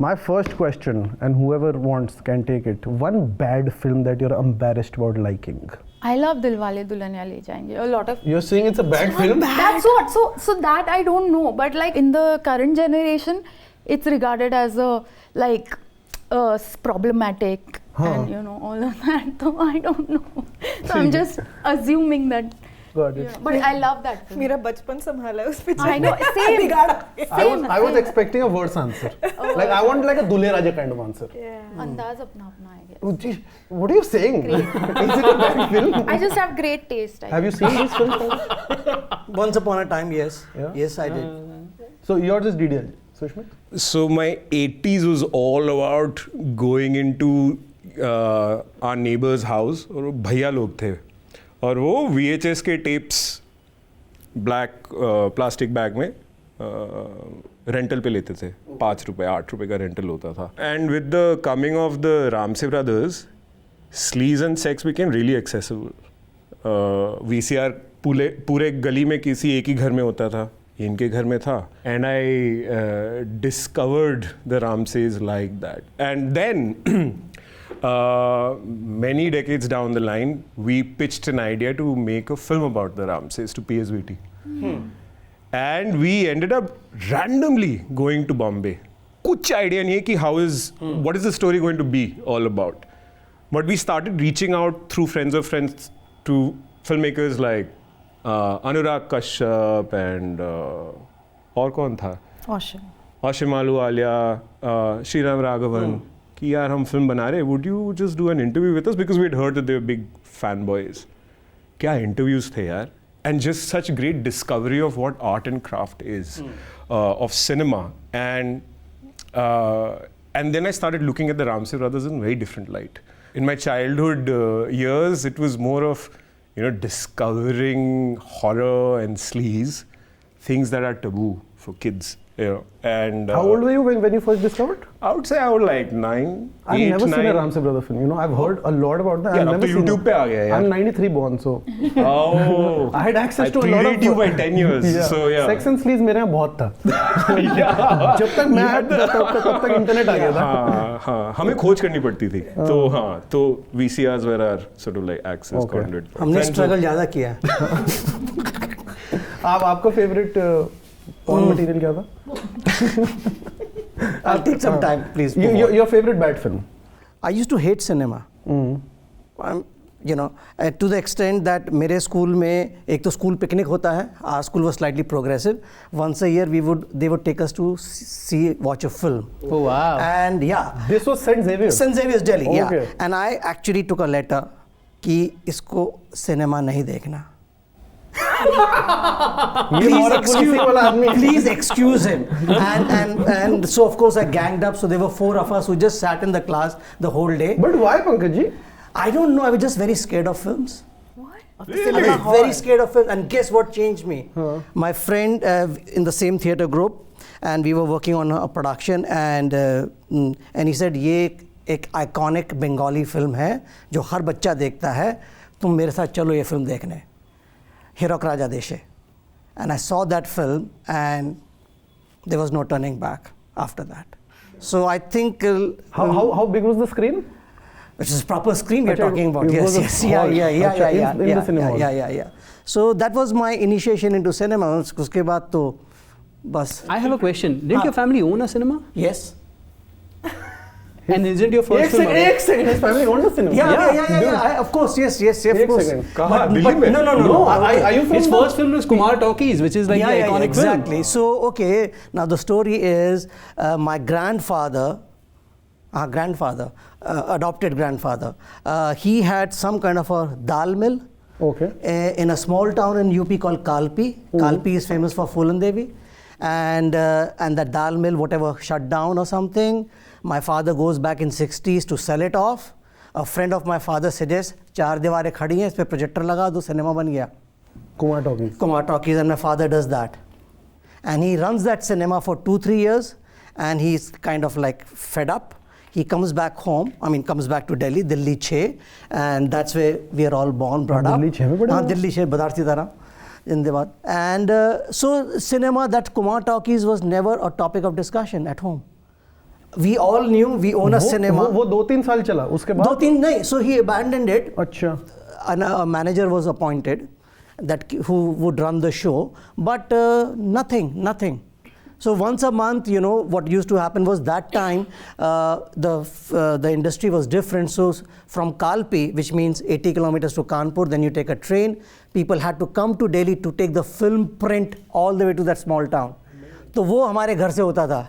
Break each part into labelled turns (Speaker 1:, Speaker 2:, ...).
Speaker 1: My first question, and whoever wants can take it. One bad film that you're embarrassed about liking.
Speaker 2: I love Dilwale Dulhaniya Le Jayenge. A lot of.
Speaker 1: You're saying it's a bad film?
Speaker 2: That's what. So that I don't know. But like in the current generation, it's regarded as a like problematic and you know all of that. So I don't know. So I'm just assuming that.
Speaker 1: Got it.
Speaker 2: Yeah. But I love that film.
Speaker 3: मेरा बचपन संभाला है उस पे.
Speaker 2: I know. Same.
Speaker 1: I was expecting a worse answer. Like I want like a Dulhe Raja kind of answer.
Speaker 2: अंदाज अपना अपना I guess.
Speaker 1: Oh, geez, what are you saying? Is it a bad film?
Speaker 2: I just have great taste.
Speaker 1: Have you seen this film?
Speaker 4: Once upon a time, yes.
Speaker 1: Yeah?
Speaker 4: Yes, I did.
Speaker 1: So yours is DDL, Sushmit?
Speaker 5: So my 80s was all about going into our neighbor's house और वो भैया लोग थे और वो VHS के tapes black plastic bag में rental पे लेते थे. 5 रुपए 8 रुपए का रेंटल होता था. And with the coming of the Ramsay brothers sleaze and sex became really accessible. VCR पूरे गली में किसी एक ही घर में होता था. इनके घर में था. And I discovered the Ramses like that. And then many decades down the line, we pitched an idea to make a film about the Ramsays to PSVT. And we ended up randomly going to Bombay. Kuch idea nahi hai ki what is the story going to be all about. But we started reaching out through friends of friends to filmmakers like Anurag Kashyap and और कौन था? Ashim Ahluwalia, Sriram Raghavan. कि यार हम film बना रहे, would you just do an interview with us because we had heard that they were big fanboys. क्या interviews थे यार, and just such great discovery of what art and craft is, of cinema, and then I started looking at the Ramsay brothers in very different light. In my childhood years, it was more of discovering horror and sleaze, things that are taboo for kids. And
Speaker 1: how old were you when you first discovered?
Speaker 5: I would say I was like 9.
Speaker 1: I've never seen a Ramsay brother film. I've heard a lot about that.
Speaker 5: Yeah, now to YouTube पे आ गया यार.
Speaker 1: I'm 93 born, so.
Speaker 5: Oh.
Speaker 1: I had access to a lot of.
Speaker 5: you by 10 years. So yeah.
Speaker 1: Sex and sleaze मेरे यहाँ बहुत था. जब तक मैं तब तक इंटरनेट आ गया था.
Speaker 5: हाँ, हमें खोज करनी पड़ती थी. तो VCRs were our sort of like access conduit.
Speaker 4: हमने struggle ज़्यादा किया.
Speaker 1: आपका favorite porn material क्या था?
Speaker 4: I'll take some time, please.
Speaker 1: Your favorite bad film?
Speaker 4: I used to hate cinema. To the extent that मेरे स्कूल में एक तो स्कूल पिकनिक होता है. Our school was slightly progressive. Once a year they would take us to watch a film.
Speaker 1: Oh wow!
Speaker 4: And yeah,
Speaker 1: this was St. Xavier's.
Speaker 4: St. Xavier's, Delhi.
Speaker 1: Okay.
Speaker 4: Yeah. And I actually took a letter कि इसको cinema नहीं देखना. Please excuse him. And so of course I ganged up. So there were 4 of us who just sat in the class the whole day.
Speaker 1: But why, Pankaj ji?
Speaker 4: I don't know. I was just very scared of films.
Speaker 3: What?
Speaker 4: Really? I was very scared of films. And guess what changed me? My friend in the same theatre group, and we were working on a production, and he said, "ये एक iconic Bengali film है जो हर बच्चा देखता है. तुम मेरे साथ चलो ये film देखने." Hirok Raja Deshe. And I saw that film and there was no turning back after that. So I think...
Speaker 1: How big was the screen?
Speaker 4: Which is proper screen we're talking about. Yes. Yeah. So that was my initiation into cinema. Uske baad to bas.
Speaker 6: I have a question. Didn't your family own a cinema?
Speaker 4: Yes.
Speaker 6: And isn't your first film?
Speaker 1: Ek second, his family owned the cinema.
Speaker 4: Yeah. Of course, yes, of course.
Speaker 1: But
Speaker 4: no.
Speaker 1: Are you from
Speaker 6: his first film was Kumar Talkies, which is like the iconic film.
Speaker 4: Exactly. So, okay, now the story is my grandfather, adopted grandfather, he had some kind of a dal mill.
Speaker 1: Okay.
Speaker 4: In a small town in UP called Kalpi. Kalpi is famous for Phulan Devi. And that dal mill, whatever, shut down or something. My father goes back in 60s to sell it off. A friend of my father suggests, 4 दीवारें खड़ी हैं, इस पे projector लगा दो, cinema बन गया. Kumar Talkies, and my father does that. And he runs that cinema for 2-3 years, and he's kind of like fed up. He comes back home, comes back to Delhi 6, and that's where we are all born, brought up.
Speaker 1: Delhi 6 में पढ़ा?
Speaker 4: Delhi 6, Badarsi Tara. And so cinema, that Kumar Talkies was never a topic of discussion at home. We all knew we own a cinema.
Speaker 1: वो 2-3 साल चला उसके बाद
Speaker 4: 2-3 nahi, so he abandoned it.
Speaker 1: अच्छा
Speaker 4: And a manager was appointed who would run the show, but nothing. So once a month, what used to happen was that time the industry was different. So from Kalpi, which means 80 kilometers to Kanpur, then you take a train. People had to come to Delhi to take the film print all the way to that small town. So वो हमारे घर से होता था,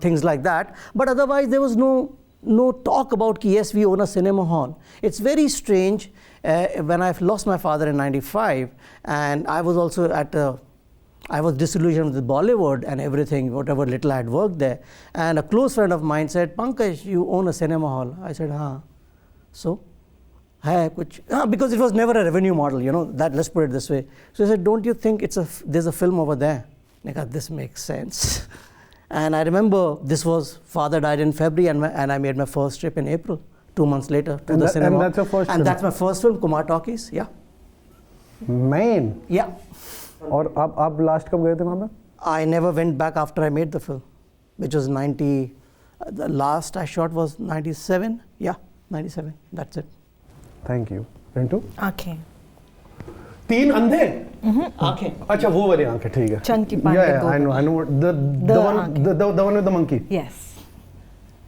Speaker 4: things like that. But otherwise there was no talk about कि yes, we own a cinema hall. It's very strange. When I lost my father in 95, and I was also I was disillusioned with Bollywood and everything, whatever little I had worked there. And a close friend of mine said, Pankaj, you own a cinema hall. I said, हाँ. So, hai kuch? Because it was never a revenue model, let's put it this way. So I said, don't you think there's a film over there? I thought, this makes sense. And I remember father died in February, and I made my first trip in April, 2 months later to the cinema.
Speaker 1: And that's your first film?
Speaker 4: And that's my first film, Kumar Talkies, yeah.
Speaker 1: Man.
Speaker 4: Yeah.
Speaker 1: और आप last कब गए थे वहाँ पे?
Speaker 4: I never went back after I made the film, which was 90. The last I shot was 97. Yeah, 97. That's it.
Speaker 1: Thank you. Rintu?
Speaker 3: आंखें
Speaker 1: 3 अंधे?
Speaker 4: आँखें.
Speaker 1: अच्छा वो वाली आंखें ठीक है.
Speaker 3: Chunky Pandey.
Speaker 1: Yeah, I know. The one with the monkey.
Speaker 3: Yes.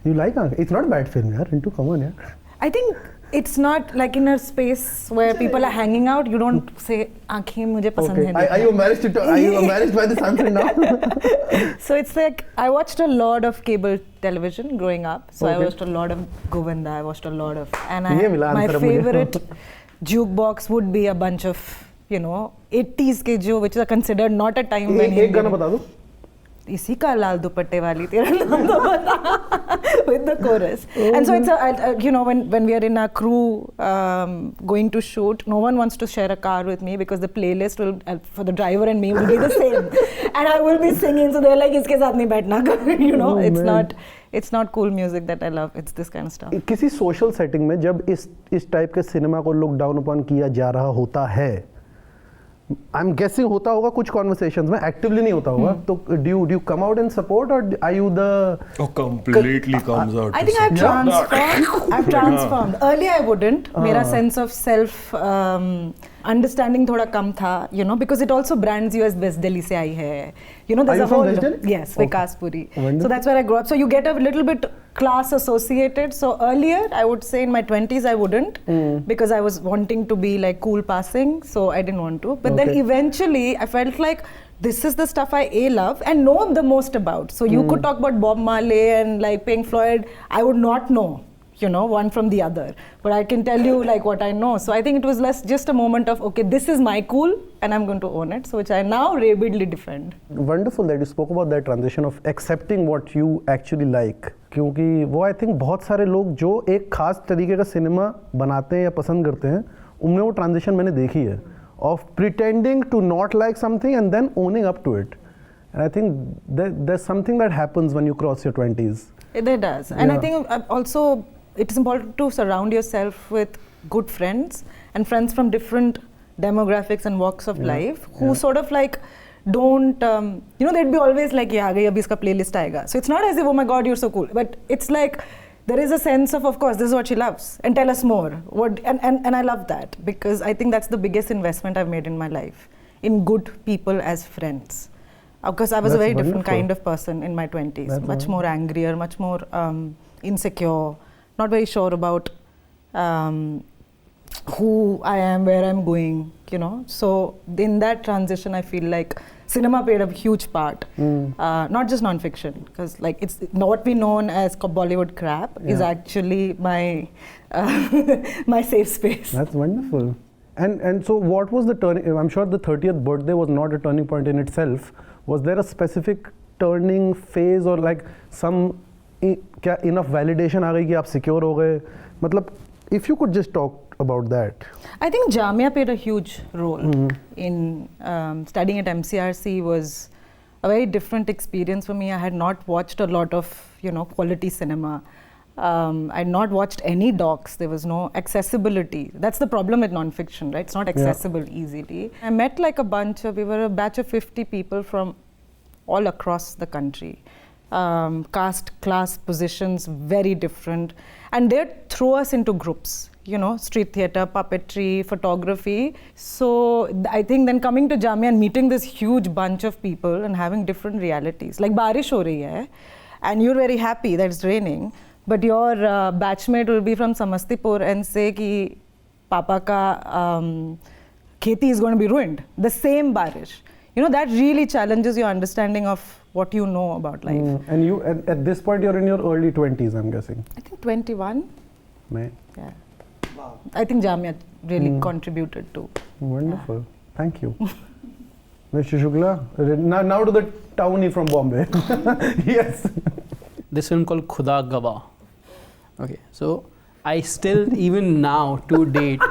Speaker 1: You like आंखें? It's not a bad film, यार. Rintu, come on, यार.
Speaker 3: I think it's not like in a space where people are hanging out. You don't say आंखें मुझे पसंद
Speaker 1: Okay.
Speaker 3: है.
Speaker 1: Are you embarrassed to talk? Are you embarrassed by this answer now?
Speaker 3: So it's like I watched a lot of cable television growing up. So I
Speaker 1: Okay.
Speaker 3: watched a lot of Govinda. I watched a lot of, and
Speaker 1: ये मिला
Speaker 3: my
Speaker 1: answer मुझे.
Speaker 3: favorite jukebox would be a bunch of 80s के जो which are considered not a time when
Speaker 1: एक गाना बता दो.
Speaker 3: इसी का लाल दुपट्टे वाली तेरा नाम तो बता with the chorus. And so it's when we are in a crew going to shoot, no one wants to share a car with me because the playlist will for the driver and me will be the same, and I will be singing. So they're like इसके साथ नहीं बैठना. It's not cool music that I love. It's this kind of stuff.
Speaker 1: किसी social setting में जब इस type के cinema को लुक डाउन अपॉन किया जा रहा होता है, आई एम गेसिंग होता होगा कुछ कॉन्वर्सेशंस में, एक्टिवली नहीं होता होगा, तो do you come out in support और are you the
Speaker 5: completely comes out.
Speaker 3: I think I've transformed. I've transformed. Earlier I wouldn't. मेरा sense of self understanding थोड़ा कम था, because it also brands you as West Delhi से आई है. There's
Speaker 1: Are you
Speaker 3: a
Speaker 1: from
Speaker 3: whole
Speaker 1: West Delhi?
Speaker 3: yes,
Speaker 1: Okay.
Speaker 3: Vikashpuri.
Speaker 1: Wonderful.
Speaker 3: So that's where I grew up. So you get a little bit class associated. So earlier I would say in my 20s I wouldn't because I was wanting to be like cool passing, so I didn't want to. But then
Speaker 1: Okay.
Speaker 3: eventually I felt like this is the stuff I love and know the most about. So you could talk about Bob Marley and like Pink Floyd. I would not know, one from the other. But I can tell you like what I know. So I think it was just a moment of, okay, this is my cool and I'm going to own it. So which I now rabidly defend.
Speaker 1: Wonderful that you spoke about that transition of accepting what you actually like, क्योंकि वो I think बहुत सारे लोग जो एक खास तरीके का सिनेमा बनाते हैं या पसंद करते हैं, उनमें वो ट्रांजिशन मैंने देखी है of pretending to not like something and then owning up to it, and I think there's something that happens when you cross your 20s.
Speaker 3: It does. And I
Speaker 1: Yeah.
Speaker 3: think also it's important to surround yourself with good friends and friends from different demographics and walks of life who sort of like don't they'd be always like yeah abhi iska playlist aayega. So it's not as if oh my god you're so cool, but it's like there is a sense of course this is what she loves and tell us more what, and I love that because I think that's the biggest investment I've made in my life, in good people as friends, because I was a
Speaker 1: That's
Speaker 3: very different
Speaker 1: wonderful.
Speaker 3: kind of person in my 20s.
Speaker 1: That's
Speaker 3: Much more angrier, much more insecure, not very sure about who I am, where I'm going, So in that transition, I feel like cinema played a huge part, not just non-fiction, because like it's what we known as Bollywood crap is actually my my safe space.
Speaker 1: That's wonderful. And so what was the turning, I'm sure the 30th birthday was not a turning point in itself. Was there a specific turning phase or like some क्या enough validation आ गई कि आप secure हो गए, मतलब if you could just talk about that.
Speaker 3: I think Jamia played a huge role in studying at MCRC was a very different experience for me. I had not watched a lot of quality cinema. I had not watched any docs. There was no accessibility. That's the problem with non-fiction, right? It's not accessible easily. I met like we were a batch of 50 people from all across the country. caste, class, positions, very different. And they'd throw us into groups, you know, street theatre, puppetry, photography. So I think then coming to Jamia and meeting this huge bunch of people and having different realities. Like barish ho rahi hai, and you're very happy that it's raining, but your batchmate will be from Samastipur and say ki Papa ka kheti is going to be ruined. The same barish. You know, that really challenges your understanding of what you know about life.
Speaker 1: And you, at this point, you're in your early 20s, I'm guessing.
Speaker 3: I think 21.
Speaker 1: May.
Speaker 3: Yeah. Wow. I think Jamia really contributed to.
Speaker 1: Wonderful. Thank you. Mr. Shukla, now to the townie from Bombay. Yes.
Speaker 6: This film called Khuda Gawah. Okay, so I still, even now, to date,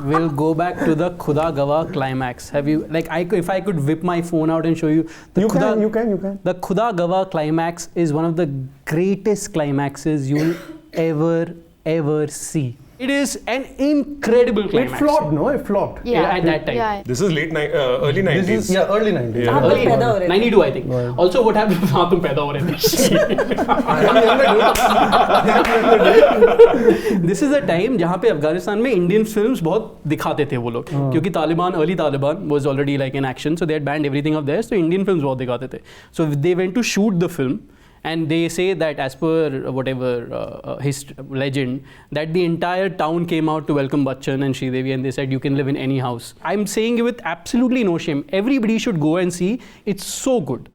Speaker 6: will go back to the Khuda Gawah climax. Have you, like, if I could whip my phone out and show you,
Speaker 1: You can.
Speaker 6: The Khuda Gawah climax is one of the greatest climaxes you'll ever see. It is an incredible climax.
Speaker 1: It flopped, no? It flopped.
Speaker 6: Yeah, at that time.
Speaker 2: Yeah.
Speaker 5: This is early 90s.
Speaker 1: This is, early 90s.
Speaker 5: Yeah.
Speaker 3: आप पैदा हो रहे थे.
Speaker 6: 92, I think.
Speaker 1: Right.
Speaker 6: Also, what happened? हाँ, तुम पैदा हो रहे थे. This is a time जहाँ पे अफगानिस्तान में Indian films बहुत दिखाते थे वो लोग, क्योंकि early Taliban was already like in action, so they had banned everything of theirs, so Indian films बहुत दिखाते थे. So they went to shoot the film. And they say that as per whatever legend, that the entire town came out to welcome Bachchan and Sridevi, and they said you can live in any house. I'm saying it with absolutely no shame. Everybody should go and see. It's so good.